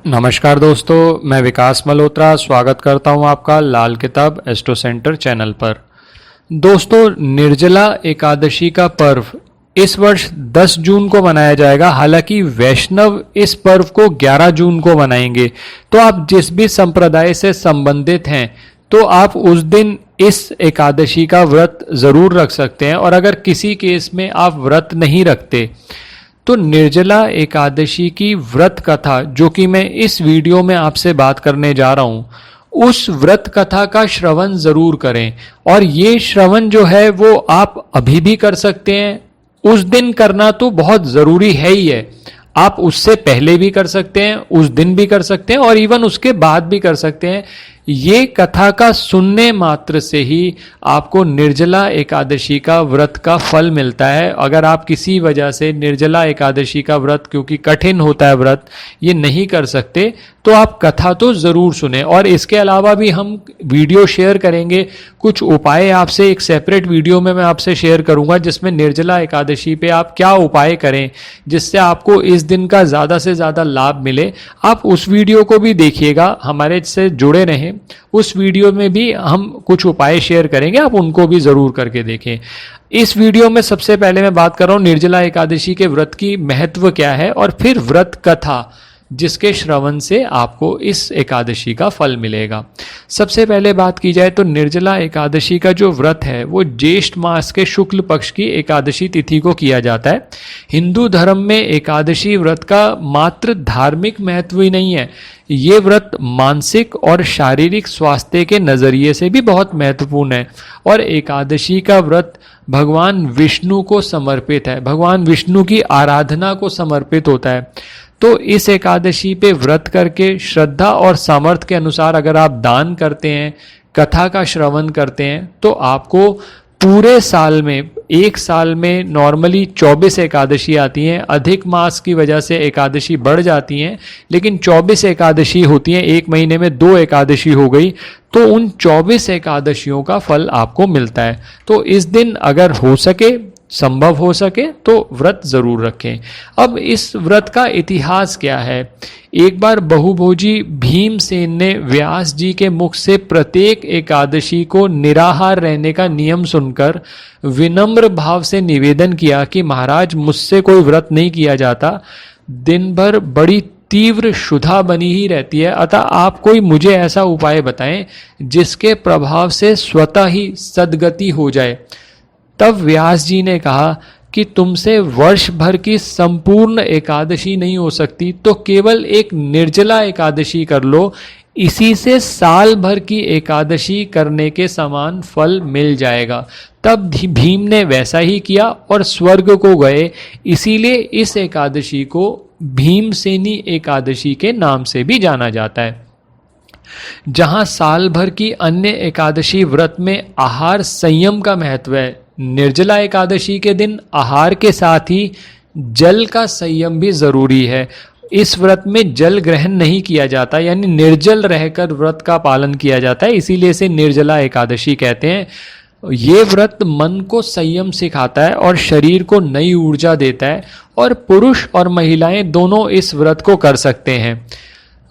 नमस्कार दोस्तों, मैं विकास मल्होत्रा स्वागत करता हूं आपका लाल किताब एस्ट्रो सेंटर चैनल पर। दोस्तों, निर्जला एकादशी का पर्व इस वर्ष 10 जून को मनाया जाएगा। हालांकि वैष्णव इस पर्व को 11 जून को मनाएंगे। तो आप जिस भी संप्रदाय से संबंधित हैं तो आप उस दिन इस एकादशी का व्रत ज़रूर रख सकते हैं। और अगर किसी केस में आप व्रत नहीं रखते तो निर्जला एकादशी की व्रत कथा, जो कि मैं इस वीडियो में आपसे बात करने जा रहा हूं, उस व्रत कथा का श्रवण जरूर करें। और ये श्रवण जो है वो आप अभी भी कर सकते हैं। उस दिन करना तो बहुत जरूरी है ही है। आप उससे पहले भी कर सकते हैं, उस दिन भी कर सकते हैं और इवन उसके बाद भी कर सकते हैं। ये कथा का सुनने मात्र से ही आपको निर्जला एकादशी का व्रत का फल मिलता है। अगर आप किसी वजह से निर्जला एकादशी का व्रत, क्योंकि कठिन होता है व्रत, ये नहीं कर सकते तो आप कथा तो ज़रूर सुने। और इसके अलावा भी हम वीडियो शेयर करेंगे, कुछ उपाय आपसे एक सेपरेट वीडियो में मैं आपसे शेयर करूंगा, जिसमें निर्जला एकादशी पे आप क्या उपाय करें जिससे आपको इस दिन का ज़्यादा से ज़्यादा लाभ मिले। आप उस वीडियो को भी देखिएगा, हमारे से जुड़े रहें। उस वीडियो में भी हम कुछ उपाय शेयर करेंगे, आप उनको भी जरूर करके देखें। इस वीडियो में सबसे पहले मैं बात कर रहा हूं निर्जला एकादशी के व्रत की महत्व क्या है और फिर व्रत कथा, जिसके श्रवण से आपको इस एकादशी का फल मिलेगा। सबसे पहले बात की जाए तो निर्जला एकादशी का जो व्रत है वो ज्येष्ठ मास के शुक्ल पक्ष की एकादशी तिथि को किया जाता है। हिंदू धर्म में एकादशी व्रत का मात्र धार्मिक महत्व ही नहीं है, ये व्रत मानसिक और शारीरिक स्वास्थ्य के नज़रिए से भी बहुत महत्वपूर्ण है। और एकादशी का व्रत भगवान विष्णु को समर्पित है, भगवान विष्णु की आराधना को समर्पित होता है। तो इस एकादशी पे व्रत करके श्रद्धा और सामर्थ्य के अनुसार अगर आप दान करते हैं, कथा का श्रवण करते हैं, तो आपको पूरे साल में, एक साल में नॉर्मली 24 एकादशी आती हैं। अधिक मास की वजह से एकादशी बढ़ जाती हैं, लेकिन 24 एकादशी होती हैं। एक महीने में 2 एकादशी हो गई, तो उन 24 एकादशियों का फल आपको मिलता है। तो इस दिन अगर हो सके, संभव हो सके, तो व्रत जरूर रखें। अब इस व्रत का इतिहास क्या है। एक बार बहुभोजी भीमसेन ने व्यास जी के मुख से प्रत्येक एकादशी को निराहार रहने का नियम सुनकर विनम्र भाव से निवेदन किया कि महाराज, मुझसे कोई व्रत नहीं किया जाता, दिन भर बड़ी तीव्र क्षुधा बनी ही रहती है, अतः आप कोई मुझे ऐसा उपाय बताएं जिसके प्रभाव से स्वतः ही सद्गति हो जाए। तब व्यास जी ने कहा कि तुमसे वर्ष भर की संपूर्ण एकादशी नहीं हो सकती, तो केवल एक निर्जला एकादशी कर लो, इसी से साल भर की एकादशी करने के समान फल मिल जाएगा। तब भीम ने वैसा ही किया और स्वर्ग को गए। इसीलिए इस एकादशी को भीमसेनी एकादशी के नाम से भी जाना जाता है। जहां साल भर की अन्य एकादशी व्रत में आहार संयम का महत्व है, निर्जला एकादशी के दिन आहार के साथ ही जल का संयम भी जरूरी है। इस व्रत में जल ग्रहण नहीं किया जाता, यानी निर्जल रहकर व्रत का पालन किया जाता है, इसीलिए इसे निर्जला एकादशी कहते हैं। ये व्रत मन को संयम सिखाता है और शरीर को नई ऊर्जा देता है, और पुरुष और महिलाएं दोनों इस व्रत को कर सकते हैं।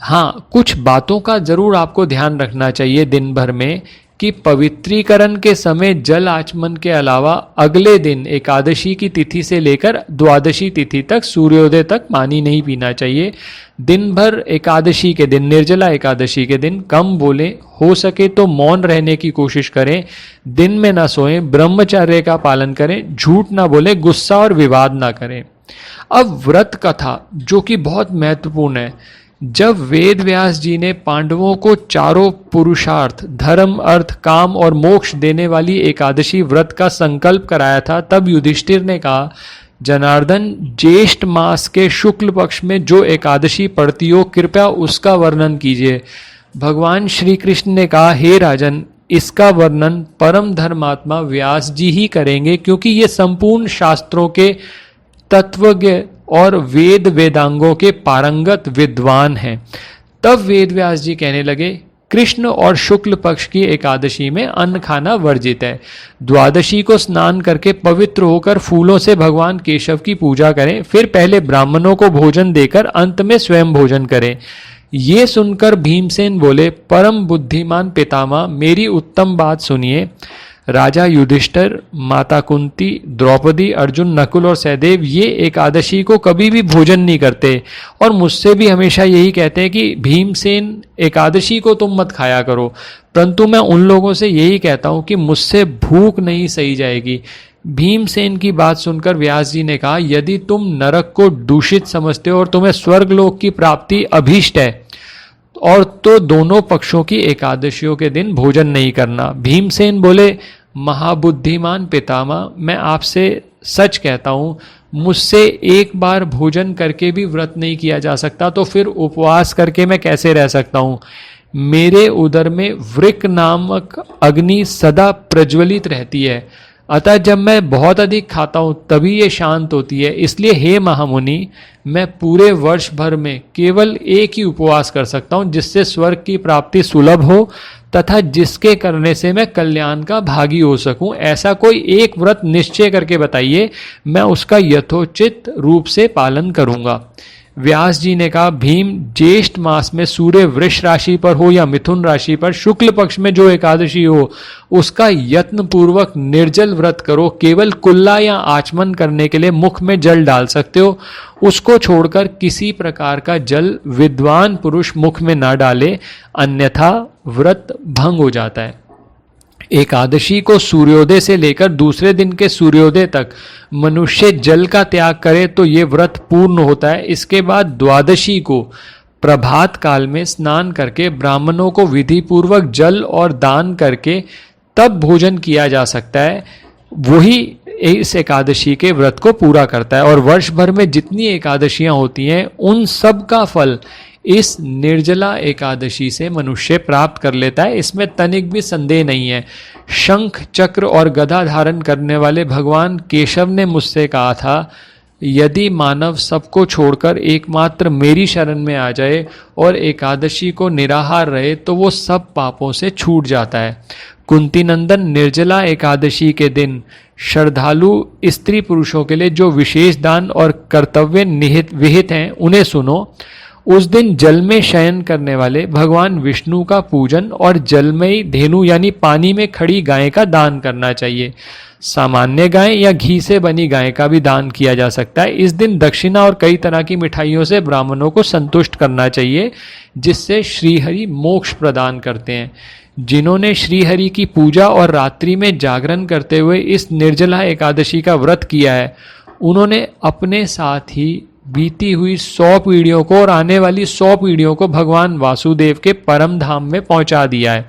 हाँ, कुछ बातों का जरूर आपको ध्यान रखना चाहिए दिन भर में, कि पवित्रीकरण के समय जल आचमन के अलावा अगले दिन एकादशी की तिथि से लेकर द्वादशी तिथि तक, सूर्योदय तक पानी नहीं पीना चाहिए। दिन भर एकादशी के दिन, निर्जला एकादशी के दिन कम बोलें, हो सके तो मौन रहने की कोशिश करें, दिन में ना सोएं, ब्रह्मचर्य का पालन करें, झूठ ना बोलें, गुस्सा और विवाद ना करें। अब व्रत कथा, जो कि बहुत महत्वपूर्ण है। जब वेद व्यास जी ने पांडवों को चारों पुरुषार्थ, धर्म, अर्थ, काम और मोक्ष देने वाली एकादशी व्रत का संकल्प कराया था, तब युधिष्ठिर ने कहा, जनार्दन, ज्येष्ठ मास के शुक्ल पक्ष में जो एकादशी पड़ती हो, कृपया उसका वर्णन कीजिए। भगवान श्री कृष्ण ने कहा, हे राजन, इसका वर्णन परम धर्मात्मा व्यास जी ही करेंगे, क्योंकि ये संपूर्ण शास्त्रों के तत्वज्ञ और वेद वेदांगों के पारंगत विद्वान हैं। तब वेद व्यास जी कहने लगे, कृष्ण और शुक्ल पक्ष की एकादशी में अन्न खाना वर्जित है। द्वादशी को स्नान करके पवित्र होकर फूलों से भगवान केशव की पूजा करें, फिर पहले ब्राह्मणों को भोजन देकर अंत में स्वयं भोजन करें। ये सुनकर भीमसेन बोले, परम बुद्धिमान पितामह, मेरी उत्तम बात सुनिए। राजा युधिष्ठिर, माता कुंती, द्रौपदी, अर्जुन, नकुल और सहदेव ये एकादशी को कभी भी भोजन नहीं करते और मुझसे भी हमेशा यही कहते हैं कि भीमसेन एकादशी को तुम मत खाया करो, परंतु मैं उन लोगों से यही कहता हूँ कि मुझसे भूख नहीं सही जाएगी। भीमसेन की बात सुनकर व्यास जी ने कहा, यदि तुम नरक को दूषित समझते हो और तुम्हें स्वर्गलोक की प्राप्ति अभीष्ट है और तो दोनों पक्षों की एकादशियों के दिन भोजन नहीं करना। भीमसेन बोले, महाबुद्धिमान पितामह, मैं आपसे सच कहता हूँ, मुझसे एक बार भोजन करके भी व्रत नहीं किया जा सकता, तो फिर उपवास करके मैं कैसे रह सकता हूँ। मेरे उदर में वृक नामक अग्नि सदा प्रज्वलित रहती है, अतः जब मैं बहुत अधिक खाता हूँ तभी ये शांत होती है। इसलिए हे महामुनि, मैं पूरे वर्ष भर में केवल एक ही उपवास कर सकता हूँ जिससे स्वर्ग की प्राप्ति सुलभ हो तथा जिसके करने से मैं कल्याण का भागी हो सकूं। ऐसा कोई एक व्रत निश्चय करके बताइए, मैं उसका यथोचित रूप से पालन करूंगा। व्यास जी ने कहा, भीम, ज्येष्ठ मास में सूर्य वृष राशि पर हो या मिथुन राशि पर शुक्ल पक्ष में जो एकादशी हो उसका यत्न पूर्वक निर्जल व्रत करो। केवल कुल्ला या आचमन करने के लिए मुख में जल डाल सकते हो, उसको छोड़कर किसी प्रकार का जल विद्वान पुरुष मुख में ना डाले, अन्यथा व्रत भंग हो जाता है। एकादशी को सूर्योदय से लेकर दूसरे दिन के सूर्योदय तक मनुष्य जल का त्याग करे तो ये व्रत पूर्ण होता है। इसके बाद द्वादशी को प्रभात काल में स्नान करके ब्राह्मणों को विधि पूर्वक जल और दान करके तब भोजन किया जा सकता है। वही इस एकादशी के व्रत को पूरा करता है और वर्ष भर में जितनी एकादशियां होती हैं उन सब का फल इस निर्जला एकादशी से मनुष्य प्राप्त कर लेता है। इसमें तनिक भी संदेह नहीं है। शंख, चक्र और गदा धारण करने वाले भगवान केशव ने मुझसे कहा था, यदि मानव सबको छोड़कर एकमात्र मेरी शरण में आ जाए और एकादशी को निराहार रहे तो वो सब पापों से छूट जाता है। कुंती नंदन, निर्जला एकादशी के दिन श्रद्धालु स्त्री पुरुषों के लिए जो विशेष दान और कर्तव्य निहित विहित हैं उन्हें सुनो। उस दिन जल में शयन करने वाले भगवान विष्णु का पूजन और जलमयी धेनु यानी पानी में खड़ी गाय का दान करना चाहिए। सामान्य गाय या घी से बनी गाय का भी दान किया जा सकता है। इस दिन दक्षिणा और कई तरह की मिठाइयों से ब्राह्मणों को संतुष्ट करना चाहिए, जिससे श्रीहरि मोक्ष प्रदान करते हैं। जिन्होंने श्रीहरि की पूजा और रात्रि में जागरण करते हुए इस निर्जला एकादशी का व्रत किया है, उन्होंने अपने साथ ही बीती हुई 100 पीढ़ियों को और आने वाली 100 पीढ़ियों को भगवान वासुदेव के परम धाम में पहुंचा दिया है।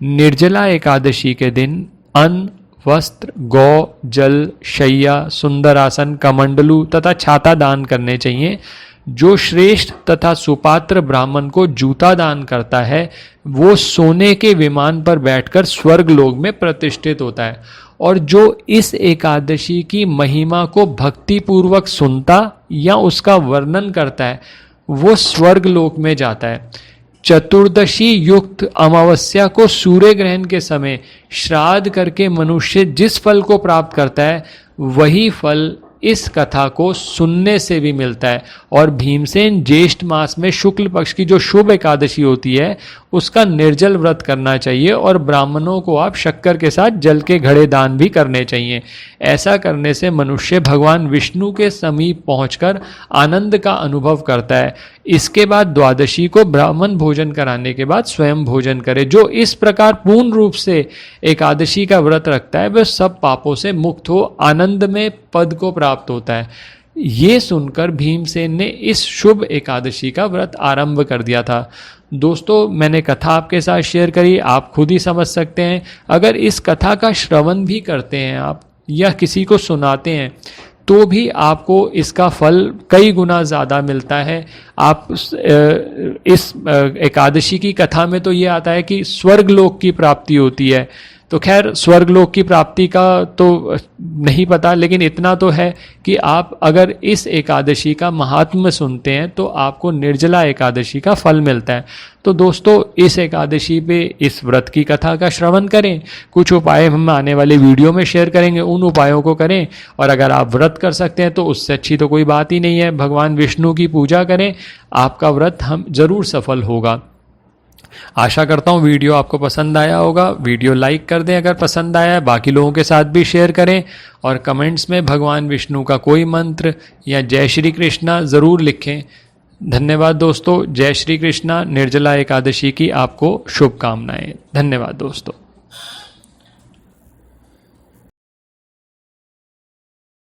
निर्जला एकादशी के दिन अन्न, वस्त्र, गौ, जल, शैया, सुंदर आसन, कमंडलू तथा छाता दान करने चाहिए। जो श्रेष्ठ तथा सुपात्र ब्राह्मण को जूता दान करता है वो सोने के विमान पर बैठकर स्वर्ग लोक में प्रतिष्ठित होता है, और जो इस एकादशी की महिमा को भक्ति पूर्वक सुनता या उसका वर्णन करता है वो स्वर्ग लोक में जाता है। चतुर्दशी युक्त अमावस्या को सूर्य ग्रहण के समय श्राद्ध करके मनुष्य जिस फल को प्राप्त करता है वही फल इस कथा को सुनने से भी मिलता है। और भीमसेन ज्येष्ठ मास में शुक्ल पक्ष की जो शुभ एकादशी होती है उसका निर्जल व्रत करना चाहिए, और ब्राह्मणों को आप शक्कर के साथ जल के घड़े दान भी करने चाहिए। ऐसा करने से मनुष्य भगवान विष्णु के समीप पहुंचकर आनंद का अनुभव करता है। इसके बाद द्वादशी को ब्राह्मण भोजन कराने के बाद स्वयं भोजन करे। जो इस प्रकार पूर्ण रूप से एकादशी का व्रत रखता है वह सब पापों से मुक्त हो आनंद में पद को प्राप्त होता है। ये सुनकर भीमसेन ने इस शुभ एकादशी का व्रत आरंभ कर दिया था। दोस्तों, मैंने कथा आपके साथ शेयर करी, आप खुद ही समझ सकते हैं। अगर इस कथा का श्रवण भी करते हैं आप या किसी को सुनाते हैं तो भी आपको इसका फल कई गुना ज़्यादा मिलता है। आप इस एकादशी की कथा में तो ये आता है कि स्वर्ग लोक की प्राप्ति होती है, तो खैर स्वर्गलोक की प्राप्ति का तो नहीं पता, लेकिन इतना तो है कि आप अगर इस एकादशी का महात्म्य सुनते हैं तो आपको निर्जला एकादशी का फल मिलता है। तो दोस्तों इस एकादशी पे इस व्रत की कथा का श्रवण करें, कुछ उपाय हम आने वाले वीडियो में शेयर करेंगे, उन उपायों को करें। और अगर आप व्रत कर सकते हैं तो उससे अच्छी तो कोई बात ही नहीं है। भगवान विष्णु की पूजा करें, आपका व्रत हम जरूर सफल होगा। आशा करता हूँ वीडियो आपको पसंद आया होगा। वीडियो लाइक कर दें अगर पसंद आया है, बाकी लोगों के साथ भी शेयर करें और कमेंट्स में भगवान विष्णु का कोई मंत्र या जय श्री कृष्णा ज़रूर लिखें। धन्यवाद दोस्तों। जय श्री कृष्णा। निर्जला एकादशी की आपको शुभकामनाएं। धन्यवाद दोस्तों।